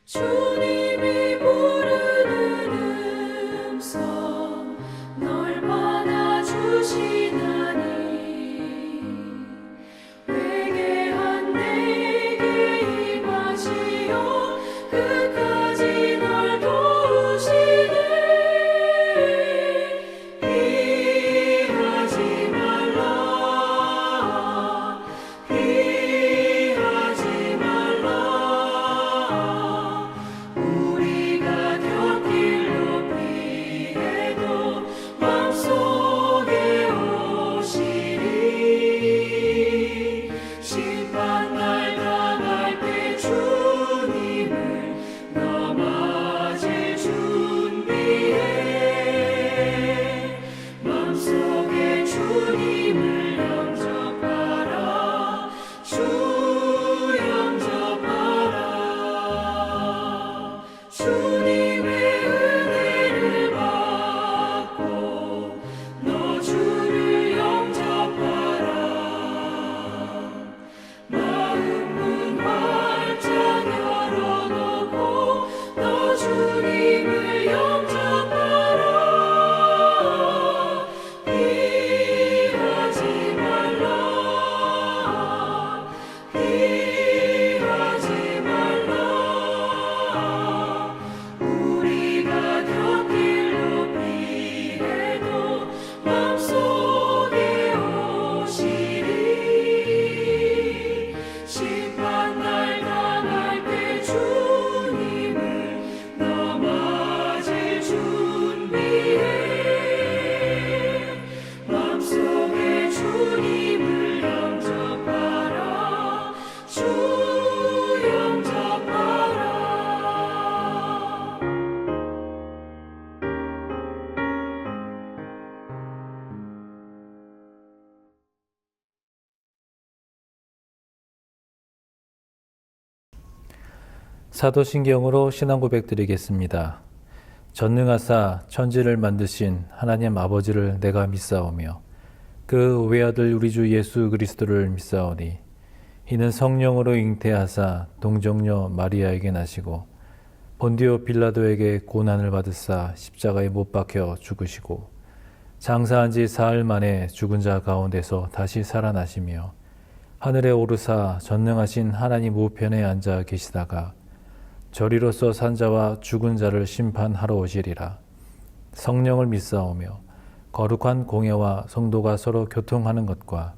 주님이 부르는 음성 널 받아주시나니 회개한 내게 임하시어 끝까지 널 도우시네. 피하지 말라 피하지 말라 우리가 곁길로 피해도 맘속에 오시리. 심판날 당할 때 주님을 너 맞을 준비해. 맘속에 주님을 영접하라. 주 영접하라. 주님의 은혜를 받고 너 주를 영접하라. 마음 문 활짝 열어놓고 너 주님을 영접하라. 피하지 말라 피하지 말라 우리가 곁길로 피해도 맘속에 오시리. 심판날 당할 때 주님을 너 맞을 준비해. 맘속에 주님을 영접하라. 주 영접하라. 사도신경으로 신앙 고백 드리겠습니다. 전능하사 천지를 만드신 하나님 아버지를 내가 믿사오며 그 외아들 우리 주 예수 그리스도를 믿사오니 이는 성령으로 잉태하사 동정녀 마리아에게 나시고 본디오 빌라도에게 고난을 받으사 십자가에 못 박혀 죽으시고 장사한 지 사흘 만에 죽은 자 가운데서 다시 살아나시며 하늘에 오르사 전능하신 하나님 우편에 앉아 계시다가 저리로서 산 자와 죽은 자를 심판하러 오시리라. 성령을 믿사오며 거룩한 공예와 성도가 서로 교통하는 것과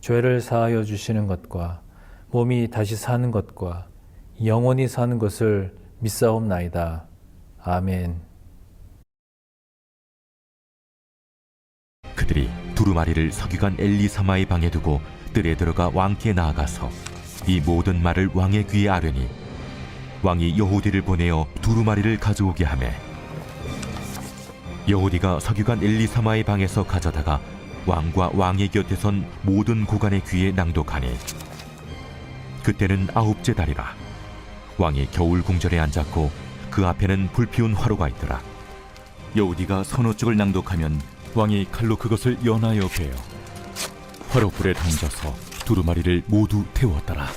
죄를 사하여 주시는 것과 몸이 다시 사는 것과 영원히 사는 것을 믿사옵나이다. 아멘. 그들이 두루마리를 서기관 엘리사마의 방에 두고 뜰에 들어가 왕께 나아가서 이 모든 말을 왕의 귀에 아뢰니 왕이 여호디를 보내어 두루마리를 가져오게 하매 여호디가 서기관 엘리사마의 방에서 가져다가 왕과 왕의 곁에 선 모든 고관의 귀에 낭독하니 그때는 아홉째 달이라. 왕이 겨울 궁전에 앉았고 그 앞에는 불피운 화로가 있더라. 여호디가 서너 쪽을 낭독하면 왕이 칼로 그것을 연하여 베어 화로불에 던져서 두루마리를 모두 태웠더라.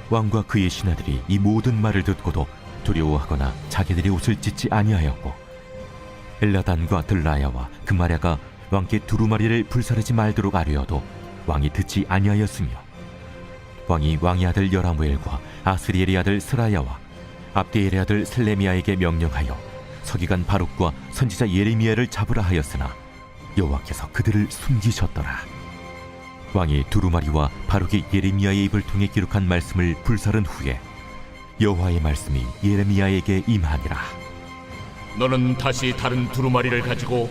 왕과 그의 신하들이 이 모든 말을 듣고도 두려워하거나 자기들의 옷을 찢지 아니하였고 엘라단과 들라야와 그마랴가 왕께 두루마리를 불사르지 말도록 아뢰어도 왕이 듣지 아니하였으며 왕이 왕의 아들 여라무엘과 아스리엘의 아들 스라야와 압디엘의 아들 슬레미야에게 명령하여 서기관 바룩과 선지자 예레미야를 잡으라 하였으나 여호와께서 그들을 숨기셨더라. 왕이 두루마리와 바룩이 예레미야의 입을 통해 기록한 말씀을 불사른 후에 여호와의 말씀이 예레미야에게 임하니라. 너는 다시 다른 두루마리를 가지고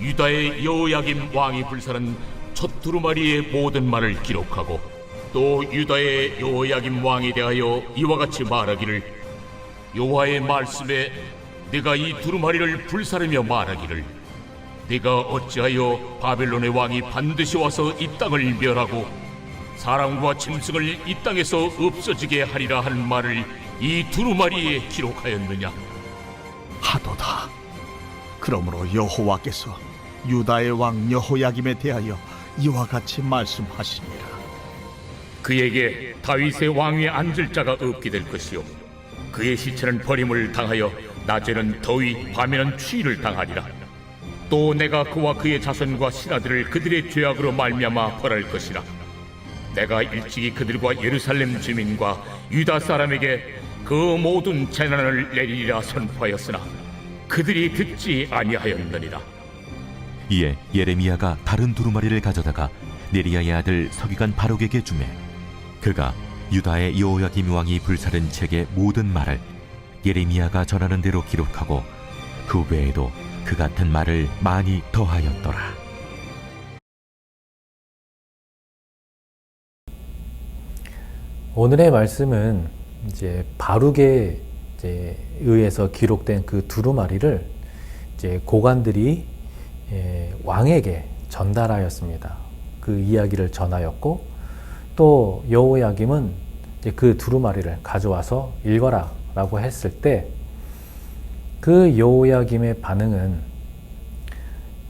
유다의 여호야김 왕이 불사른 첫 두루마리의 모든 말을 기록하고 또 유다의 여호야김 왕에 대하여 이와 같이 말하기를 여호와의 말씀에 네가 이 두루마리를 불사르며 말하기를 네가 어찌하여 바벨론의 왕이 반드시 와서 이 땅을 멸하고 사람과 짐승을 이 땅에서 없어지게 하리라 하는 말을 이 두루마리에 기록하였느냐? 하도다. 그러므로 여호와께서 유다의 왕 여호야김에 대하여 이와 같이 말씀하시니라. 그에게 다윗의 왕위에 앉을 자가 없게 될 것이요 그의 시체는 버림을 당하여 낮에는 더위 밤에는 추위를 당하리라. 또 내가 그와 그의 자손과 신하들을 그들의 죄악으로 말미암아 벌할 것이라. 내가 일찍이 그들과 예루살렘 주민과 유다 사람에게 그 모든 재난을 내리리라 선포하였으나 그들이 듣지 아니하였느니라. 이에 예레미야가 다른 두루마리를 가져다가 네리야의 아들 서기관 바룩에게 주매 그가 유다의 여호야김 왕이 불사른 책의 모든 말을 예레미야가 전하는 대로 기록하고 그 외에도 그 같은 말을 많이 더하였더라. 오늘의 말씀은 이제 바룩에 의해서 기록된 그 두루마리를 이제 고관들이 왕에게 전달하였습니다. 그 이야기를 전하였고 또 여호야김은 이제 그 두루마리를 가져와서 읽어라라고 했을 때 그 여호야김의 반응은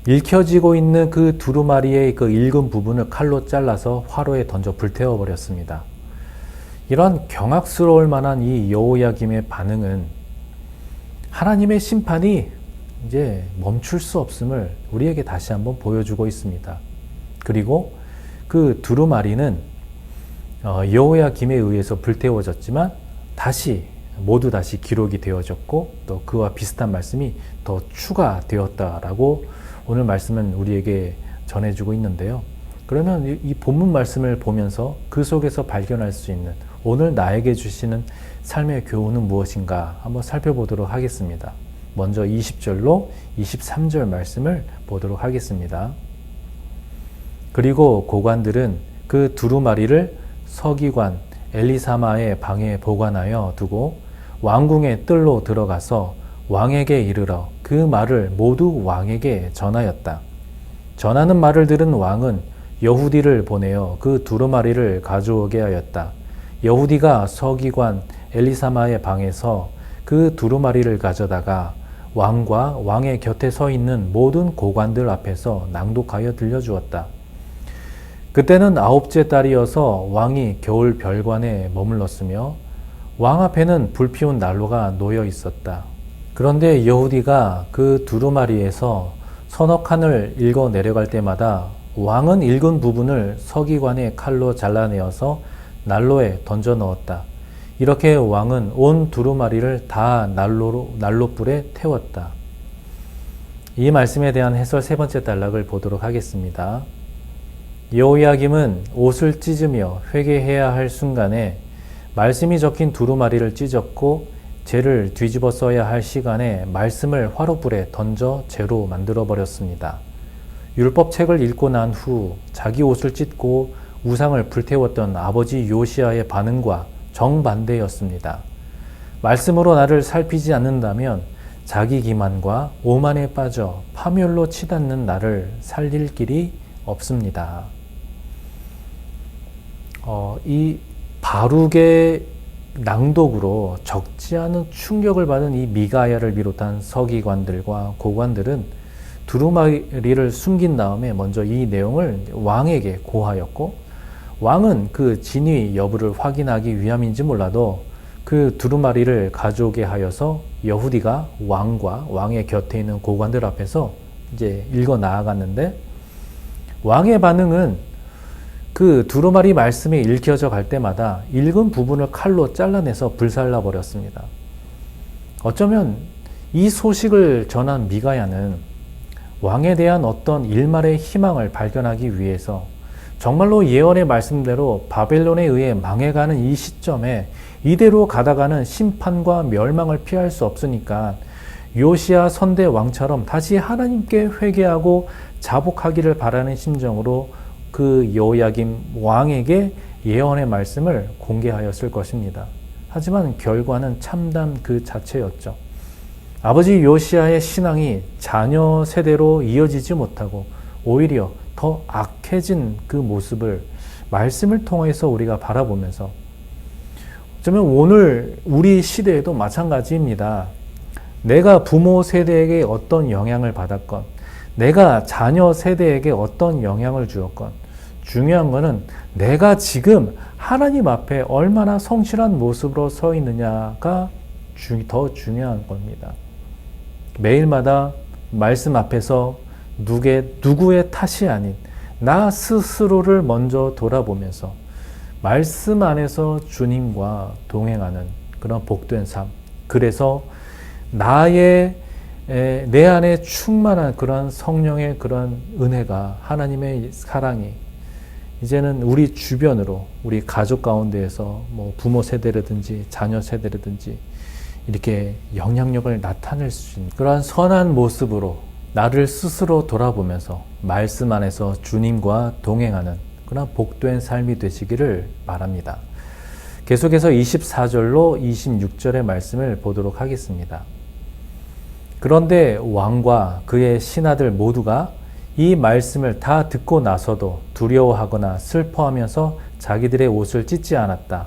읽혀지고 있는 그 두루마리의 그 읽은 부분을 칼로 잘라서 화로에 던져 불태워 버렸습니다. 이런 경악스러울 만한 이 여호야김의 반응은 하나님의 심판이 이제 멈출 수 없음을 우리에게 다시 한번 보여주고 있습니다. 그리고 그 두루마리는 여호야김에 의해서 불태워졌지만 모두 다시 기록이 되어졌고 또 그와 비슷한 말씀이 더 추가되었다라고 오늘 말씀은 우리에게 전해주고 있는데요. 그러면 이 본문 말씀을 보면서 그 속에서 발견할 수 있는 오늘 나에게 주시는 삶의 교훈은 무엇인가 한번 살펴보도록 하겠습니다. 먼저 20절로 23절 말씀을 보도록 하겠습니다. 그리고 고관들은 그 두루마리를 서기관 엘리사마의 방에 보관하여 두고 왕궁의 뜰로 들어가서 왕에게 이르러 그 말을 모두 왕에게 전하였다. 전하는 말을 들은 왕은 여후디를 보내어 그 두루마리를 가져오게 하였다. 여후디가 서기관 엘리사마의 방에서 그 두루마리를 가져다가 왕과 왕의 곁에 서 있는 모든 고관들 앞에서 낭독하여 들려주었다. 그때는 9째 달이어서 왕이 겨울 별관에 머물렀으며 왕 앞에는 불피운 난로가 놓여 있었다. 그런데 여후디가 그 두루마리에서 서너 칸을 읽어 내려갈 때마다 왕은 읽은 부분을 서기관의 칼로 잘라내어서 난로에 던져 넣었다. 이렇게 왕은 온 두루마리를 다 난로불에 태웠다. 이 말씀에 대한 해설 세 번째 단락을 보도록 하겠습니다. 여호야김은 옷을 찢으며 회개해야 할 순간에 말씀이 적힌 두루마리를 찢었고 재를 뒤집어 써야 할 시간에 말씀을 화로불에 던져 재로 만들어 버렸습니다. 율법책을 읽고 난 후 자기 옷을 찢고 우상을 불태웠던 아버지 요시야의 반응과 정반대였습니다. 말씀으로 나를 살피지 않는다면 자기 기만과 오만에 빠져 파멸로 치닫는 나를 살릴 길이 없습니다. 이 바룩의 낭독으로 적지 않은 충격을 받은 이 미가야를 비롯한 서기관들과 고관들은 두루마리를 숨긴 다음에 먼저 이 내용을 왕에게 고하였고, 왕은 그 진위 여부를 확인하기 위함인지 몰라도 그 두루마리를 가져오게 하여서 여후디가 왕과 왕의 곁에 있는 고관들 앞에서 이제 읽어 나아갔는데, 왕의 반응은 그 두루마리 말씀이 읽혀져 갈 때마다 읽은 부분을 칼로 잘라내서 불살라 버렸습니다. 어쩌면 이 소식을 전한 미가야는 왕에 대한 어떤 일말의 희망을 발견하기 위해서 정말로 예언의 말씀대로 바벨론에 의해 망해가는 이 시점에 이대로 가다가는 심판과 멸망을 피할 수 없으니까 요시야 선대 왕처럼 다시 하나님께 회개하고 자복하기를 바라는 심정으로 그 여호야김 왕에게 예언의 말씀을 공개하였을 것입니다. 하지만 결과는 참담 그 자체였죠. 아버지 요시야의 신앙이 자녀 세대로 이어지지 못하고 오히려 더 악해진 그 모습을 말씀을 통해서 우리가 바라보면서, 어쩌면 오늘 우리 시대에도 마찬가지입니다. 내가 부모 세대에게 어떤 영향을 받았건, 내가 자녀 세대에게 어떤 영향을 주었건, 중요한 것은 내가 지금 하나님 앞에 얼마나 성실한 모습으로 서 있느냐가 더 중요한 겁니다. 매일마다 말씀 앞에서 누구의 탓이 아닌 나 스스로를 먼저 돌아보면서 말씀 안에서 주님과 동행하는 그런 복된 삶, 그래서 내 안에 충만한 그런 성령의 그런 은혜가, 하나님의 사랑이 이제는 우리 주변으로, 우리 가족 가운데에서 뭐 부모 세대라든지 자녀 세대라든지 이렇게 영향력을 나타낼 수 있는 그러한 선한 모습으로 나를 스스로 돌아보면서 말씀 안에서 주님과 동행하는 그런 복된 삶이 되시기를 바랍니다. 계속해서 24절로 26절의 말씀을 보도록 하겠습니다. 그런데 왕과 그의 신하들 모두가 이 말씀을 다 듣고 나서도 두려워하거나 슬퍼하면서 자기들의 옷을 찢지 않았다.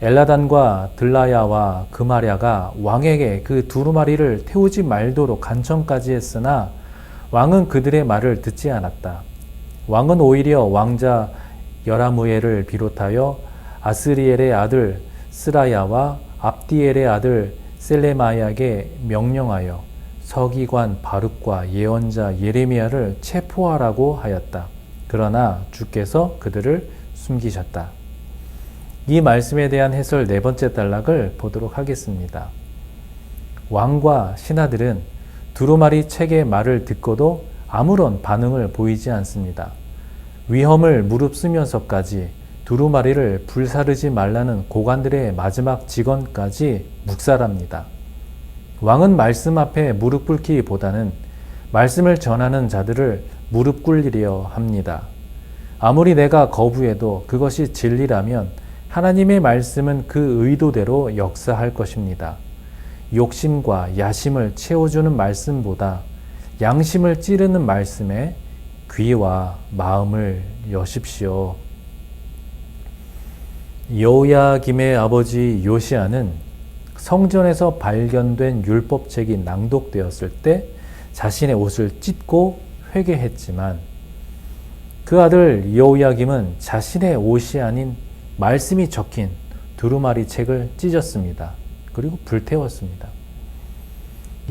엘라단과 들라야와 그마랴가 왕에게 그 두루마리를 태우지 말도록 간청까지 했으나 왕은 그들의 말을 듣지 않았다. 왕은 오히려 왕자 여라무엘을 비롯하여 아스리엘의 아들 스라야와 압디엘의 아들 셀레마야에게 명령하여 서기관 바룩과 예언자 예레미야를 체포하라고 하였다. 그러나 주께서 그들을 숨기셨다. 이 말씀에 대한 해설 네 번째 단락을 보도록 하겠습니다. 왕과 신하들은 두루마리 책의 말을 듣고도 아무런 반응을 보이지 않습니다. 위험을 무릅쓰면서까지 두루마리를 불사르지 말라는 고관들의 마지막 직언까지 묵살합니다. 왕은 말씀 앞에 무릎 꿇기보다는 말씀을 전하는 자들을 무릎 꿇리려 합니다. 아무리 내가 거부해도 그것이 진리라면 하나님의 말씀은 그 의도대로 역사할 것입니다. 욕심과 야심을 채워주는 말씀보다 양심을 찌르는 말씀에 귀와 마음을 여십시오. 여호야김의 아버지 요시야는 성전에서 발견된 율법책이 낭독되었을 때 자신의 옷을 찢고 회개했지만 그 아들 여호야김은 자신의 옷이 아닌 말씀이 적힌 두루마리 책을 찢었습니다. 그리고 불태웠습니다.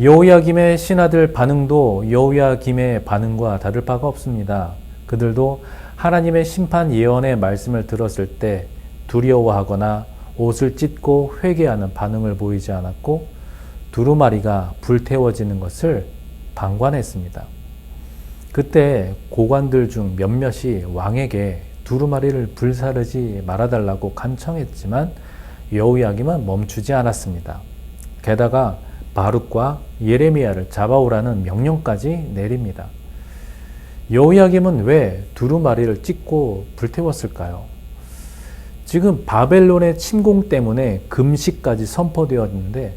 여호야김의 신하들 반응도 여호야김의 반응과 다를 바가 없습니다. 그들도 하나님의 심판 예언의 말씀을 들었을 때 두려워하거나 옷을 찢고 회개하는 반응을 보이지 않았고 두루마리가 불태워지는 것을 방관했습니다. 그때 고관들 중 몇몇이 왕에게 두루마리를 불사르지 말아달라고 간청했지만 여호야김은 멈추지 않았습니다. 게다가 바룩과 예레미야를 잡아오라는 명령까지 내립니다. 여호야김은 왜 두루마리를 찢고 불태웠을까요? 지금 바벨론의 침공 때문에 금식까지 선포되었는데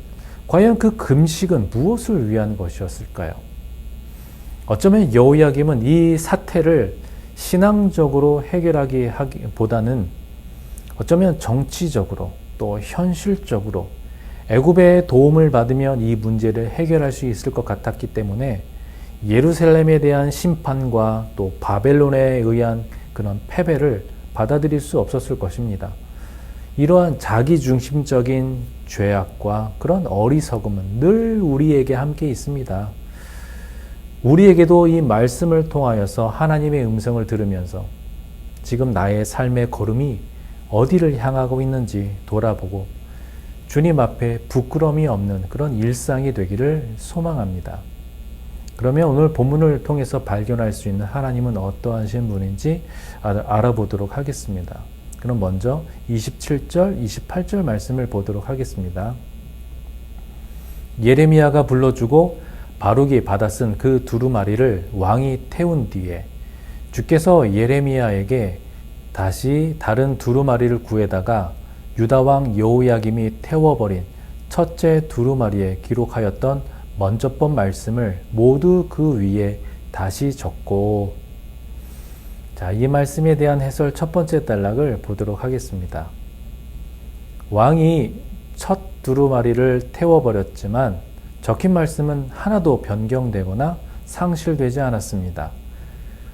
과연 그 금식은 무엇을 위한 것이었을까요? 어쩌면 여호야김은 이 사태를 신앙적으로 해결하기보다는 어쩌면 정치적으로 또 현실적으로 애굽의 도움을 받으면 이 문제를 해결할 수 있을 것 같았기 때문에 예루살렘에 대한 심판과 또 바벨론에 의한 그런 패배를 받아들일 수 없었을 것입니다. 이러한 자기중심적인 죄악과 그런 어리석음은 늘 우리에게 함께 있습니다. 우리에게도 이 말씀을 통하여서 하나님의 음성을 들으면서 지금 나의 삶의 걸음이 어디를 향하고 있는지 돌아보고 주님 앞에 부끄러움이 없는 그런 일상이 되기를 소망합니다. 그러면 오늘 본문을 통해서 발견할 수 있는 하나님은 어떠하신 분인지 알아보도록 하겠습니다. 그럼 먼저 27절, 28절 말씀을 보도록 하겠습니다. 예레미야가 불러주고 바룩이 받아 쓴 그 두루마리를 왕이 태운 뒤에 주께서 예레미야에게 다시 다른 두루마리를 구해다가 유다 왕 여호야김이 태워버린 첫째 두루마리에 기록하였던 먼저 번 말씀을 모두 그 위에 다시 적고, 자, 이 말씀에 대한 해설 첫 번째 단락을 보도록 하겠습니다. 왕이 첫 두루마리를 태워버렸지만 적힌 말씀은 하나도 변경되거나 상실되지 않았습니다.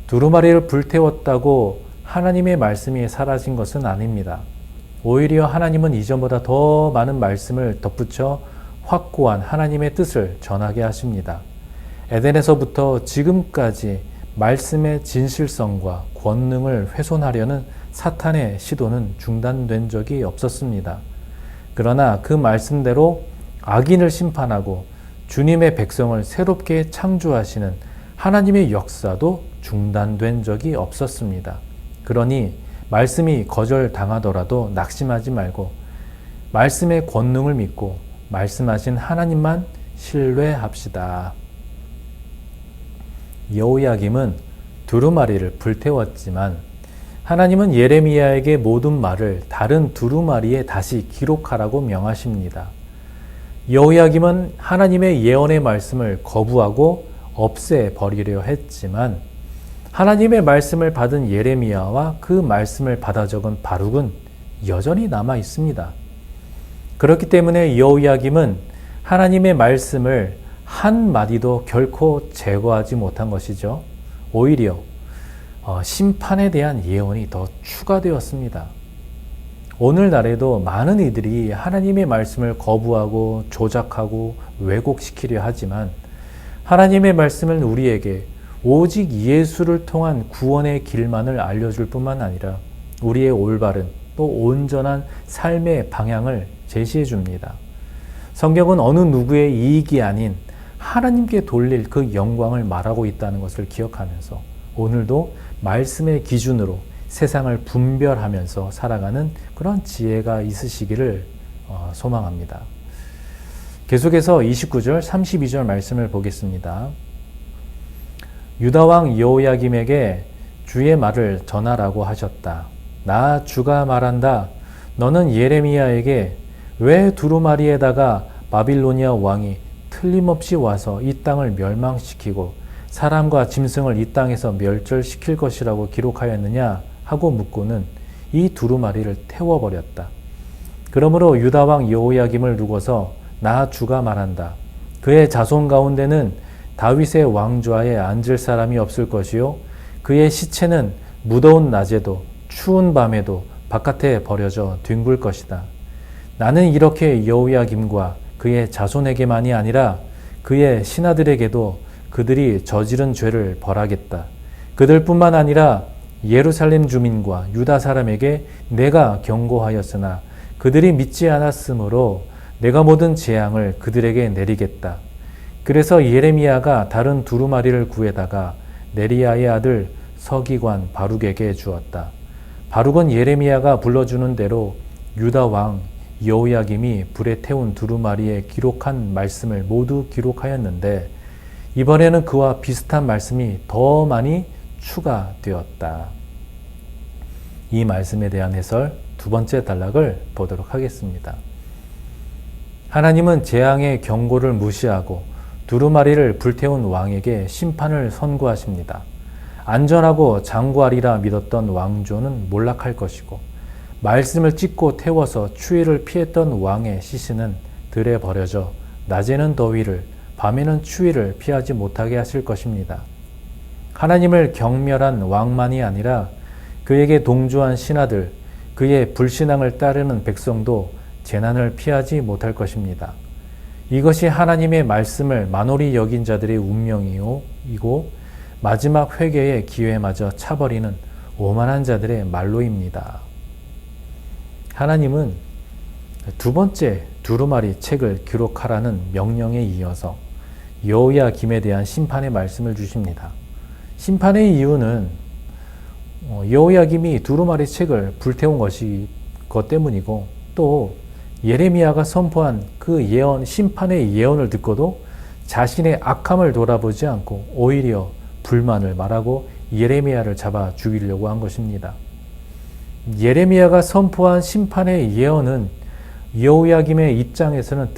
두루마리를 불태웠다고 하나님의 말씀이 사라진 것은 아닙니다. 오히려 하나님은 이전보다 더 많은 말씀을 덧붙여 확고한 하나님의 뜻을 전하게 하십니다. 에덴에서부터 지금까지 말씀의 진실성과 권능을 훼손하려는 사탄의 시도는 중단된 적이 없었습니다. 그러나 그 말씀대로 악인을 심판하고 주님의 백성을 새롭게 창조하시는 하나님의 역사도 중단된 적이 없었습니다. 그러니 말씀이 거절당하더라도 낙심하지 말고 말씀의 권능을 믿고 말씀하신 하나님만 신뢰합시다. 여호야김은 두루마리를 불태웠지만 하나님은 예레미야에게 모든 말을 다른 두루마리에 다시 기록하라고 명하십니다. 여호야김은 하나님의 예언의 말씀을 거부하고 없애버리려 했지만 하나님의 말씀을 받은 예레미야와 그 말씀을 받아 적은 바룩은 여전히 남아 있습니다. 그렇기 때문에 여호야김은 하나님의 말씀을 한마디도 결코 제거하지 못한 것이죠. 오히려 심판에 대한 예언이 더 추가되었습니다. 오늘날에도 많은 이들이 하나님의 말씀을 거부하고 조작하고 왜곡시키려 하지만 하나님의 말씀은 우리에게 오직 예수를 통한 구원의 길만을 알려줄 뿐만 아니라 우리의 올바른 또 온전한 삶의 방향을 제시해 줍니다. 성경은 어느 누구의 이익이 아닌 하나님께 돌릴 그 영광을 말하고 있다는 것을 기억하면서 오늘도 말씀의 기준으로 세상을 분별하면서 살아가는 그런 지혜가 있으시기를 소망합니다. 계속해서 29절, 32절 말씀을 보겠습니다. 유다 왕 여호야김에게 주의 말을 전하라고 하셨다. 나 주가 말한다. 너는 예레미야에게 왜 두루마리에다가 바빌로니아 왕이 틀림없이 와서 이 땅을 멸망시키고 사람과 짐승을 이 땅에서 멸절시킬 것이라고 기록하였느냐 하고 묻고는 이 두루마리를 태워버렸다. 그러므로 유다 왕 여호야김을 두고서 나 주가 말한다. 그의 자손 가운데는 다윗의 왕좌에 앉을 사람이 없을 것이요 그의 시체는 무더운 낮에도 추운 밤에도 바깥에 버려져 뒹굴 것이다. 나는 이렇게 여호야김과 그의 자손에게만이 아니라 그의 신하들에게도 그들이 저지른 죄를 벌하겠다. 그들뿐만 아니라 예루살렘 주민과 유다 사람에게 내가 경고하였으나 그들이 믿지 않았으므로 내가 모든 재앙을 그들에게 내리겠다. 그래서 예레미야가 다른 두루마리를 구해다가 네리야의 아들 서기관 바룩에게 주었다. 바룩은 예레미야가 불러주는 대로 유다 왕 여호야김이 불에 태운 두루마리에 기록한 말씀을 모두 기록하였는데 이번에는 그와 비슷한 말씀이 더 많이 추가되었다. 이 말씀에 대한 해설 두 번째 단락을 보도록 하겠습니다. 하나님은 재앙의 경고를 무시하고 두루마리를 불태운 왕에게 심판을 선고하십니다. 안전하고 장구하리라 믿었던 왕조는 몰락할 것이고 말씀을 찢고 태워서 추위를 피했던 왕의 시신은 들에 버려져 낮에는 더위를 밤에는 추위를 피하지 못하게 하실 것입니다. 하나님을 경멸한 왕만이 아니라 그에게 동조한 신하들, 그의 불신앙을 따르는 백성도 재난을 피하지 못할 것입니다. 이것이 하나님의 말씀을 만홀히 여긴 자들의 운명이고 마지막 회개의 기회마저 차버리는 오만한 자들의 말로입니다. 하나님은 두 번째 두루마리 책을 기록하라는 명령에 이어서 여호야김에 대한 심판의 말씀을 주십니다. 심판의 이유는 여호야김이 두루마리 책을 불태운 것 때문이고 또 예레미야가 선포한 그 예언, 심판의 예언을 듣고도 자신의 악함을 돌아보지 않고 오히려 불만을 말하고 예레미야를 잡아 죽이려고 한 것입니다. 예레미야가 선포한 심판의 예언은 여호야김의 입장에서는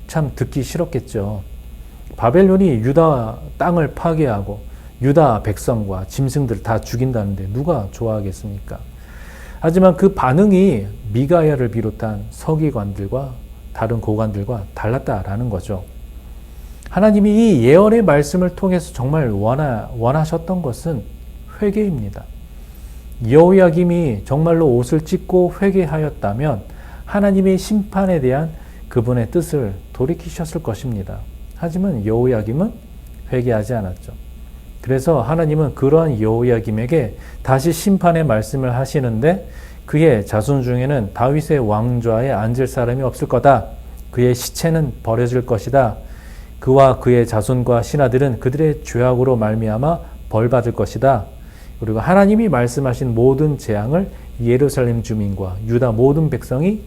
참 듣기 싫었겠죠. 바벨론이 유다 땅을 파괴하고 유다 백성과 짐승들 다 죽인다는데 누가 좋아하겠습니까? 하지만 그 반응이 미가야를 비롯한 서기관들과 다른 고관들과 달랐다라는 거죠. 하나님이 이 예언의 말씀을 통해서 정말 원하셨던 것은 회개입니다. 여호야김이 정말로 옷을 찢고 회개하였다면 하나님의 심판에 대한 그분의 뜻을 돌이키셨을 것입니다. 하지만 여호야김은 회개하지 않았죠. 그래서 하나님은 그러한 여호야김에게 다시 심판의 말씀을 하시는데 그의 자손 중에는 다윗의 왕좌에 앉을 사람이 없을 거다. 그의 시체는 버려질 것이다. 그와 그의 자손과 신하들은 그들의 죄악으로 말미암아 벌받을 것이다. 그리고 하나님이 말씀하신 모든 재앙을 예루살렘 주민과 유다 모든 백성이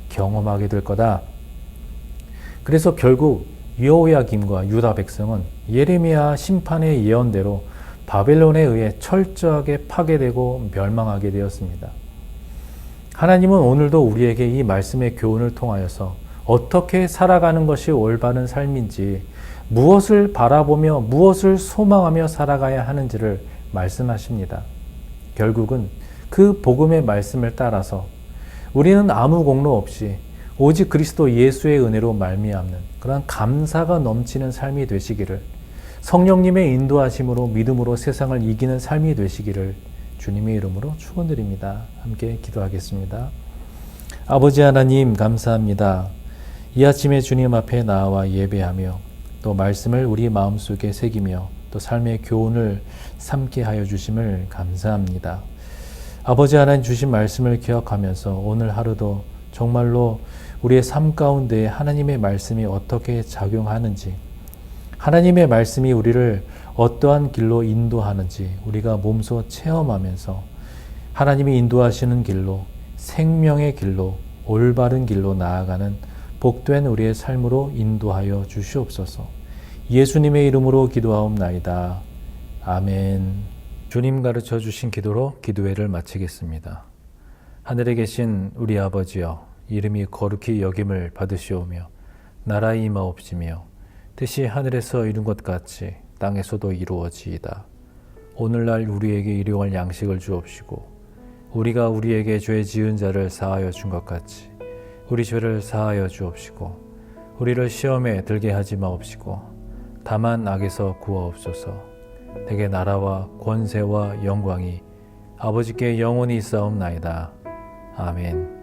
경험하게 될 거다. 그래서 결국 여호야김과 유다 백성은 예레미야 심판의 예언대로 바벨론에 의해 철저하게 파괴되고 멸망하게 되었습니다. 하나님은 오늘도 우리에게 이 말씀의 교훈을 통하여서 어떻게 살아가는 것이 올바른 삶인지, 무엇을 바라보며 무엇을 소망하며 살아가야 하는지를 말씀하십니다. 결국은 그 복음의 말씀을 따라서 우리는 아무 공로 없이 오직 그리스도 예수의 은혜로 말미암는 그런 감사가 넘치는 삶이 되시기를, 성령님의 인도하심으로 믿음으로 세상을 이기는 삶이 되시기를 주님의 이름으로 축원드립니다. 함께 기도하겠습니다. 아버지 하나님 감사합니다. 이 아침에 주님 앞에 나와 예배하며 또 말씀을 우리 마음속에 새기며 또 삶의 교훈을 삼게 하여 주심을 감사합니다. 아버지 하나님 주신 말씀을 기억하면서 오늘 하루도 정말로 우리의 삶 가운데 하나님의 말씀이 어떻게 작용하는지, 하나님의 말씀이 우리를 어떠한 길로 인도하는지 우리가 몸소 체험하면서 하나님이 인도하시는 길로, 생명의 길로, 올바른 길로 나아가는 복된 우리의 삶으로 인도하여 주시옵소서. 예수님의 이름으로 기도하옵나이다. 아멘. 주님 가르쳐 주신 기도로 기도회를 마치겠습니다. 하늘에 계신 우리 아버지여, 이름이 거룩히 여김을 받으시오며 나라의 임하옵시며 뜻이 하늘에서 이룬 것 같이 땅에서도 이루어지이다. 오늘날 우리에게 일용할 양식을 주옵시고 우리가 우리에게 죄 지은 자를 사하여 준 것 같이 우리 죄를 사하여 주옵시고 우리를 시험에 들게 하지 마옵시고 다만 악에서 구하옵소서. 대개 나라와 권세와 영광이 아버지께 영원히 있사옵나이다. 아멘.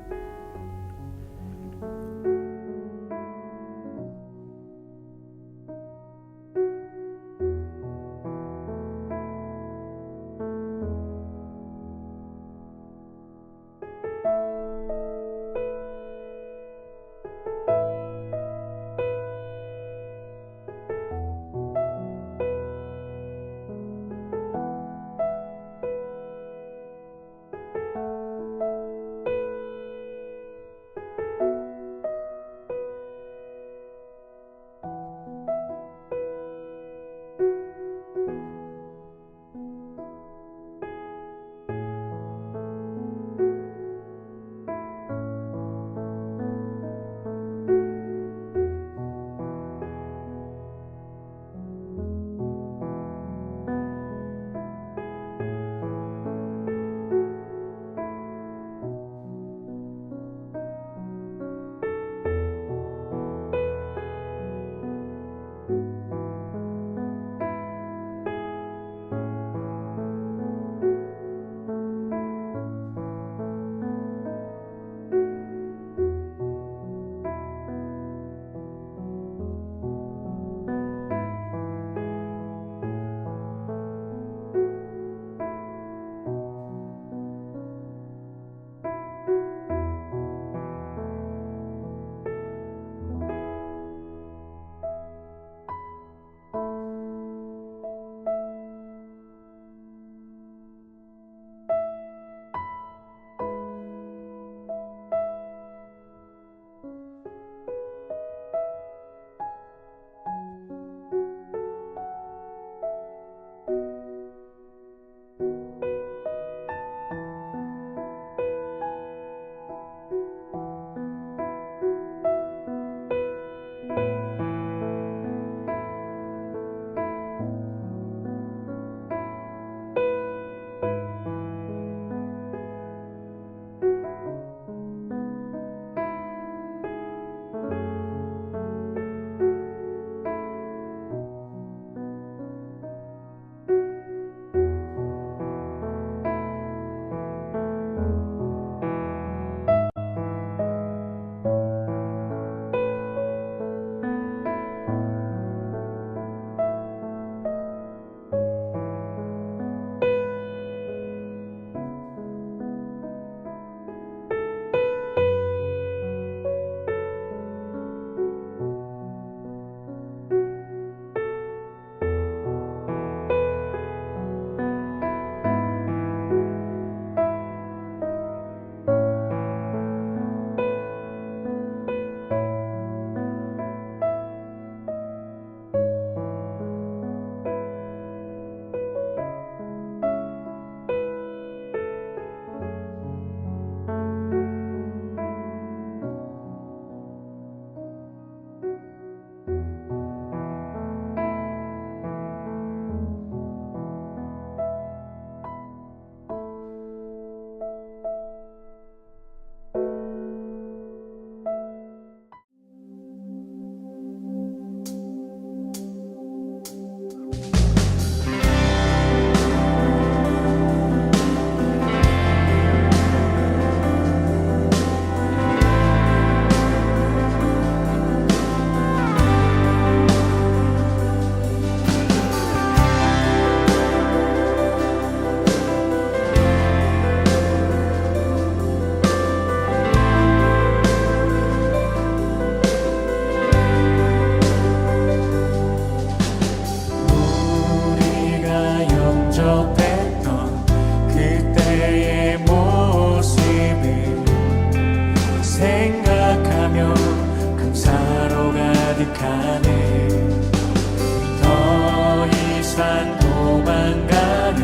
도망가려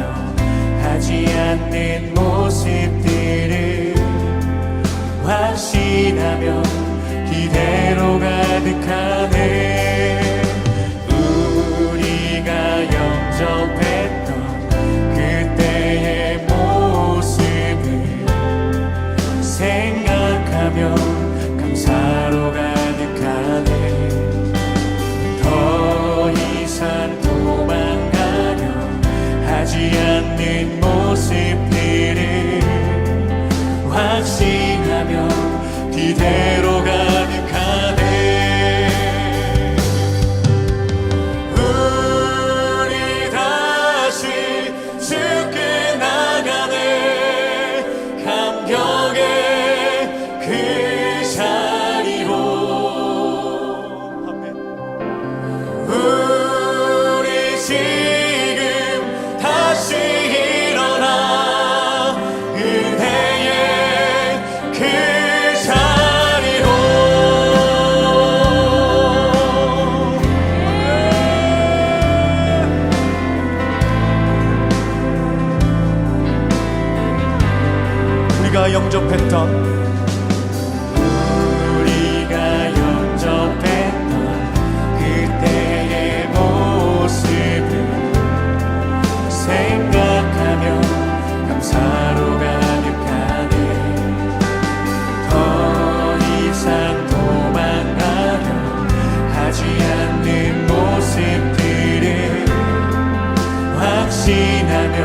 하지 않는 모습들을 확신하며 기대로 가득하네. 우리가 영접했던 그때의 모습을 생각하며 감사로 가득하네. 더 이상 도망가려 하지 않는 모습들을 확신하며 기대로 가득하네. 우리 다시 죽게 나가네. 감격의 그 자리로. 우리 지금 다시 일어나 은혜의 그 자리로. 우리가 영접했던 그때의 모습을 생각하며 감사로 가득하네. 더 이상 도망가려 하지 않는 모습들을 확신하며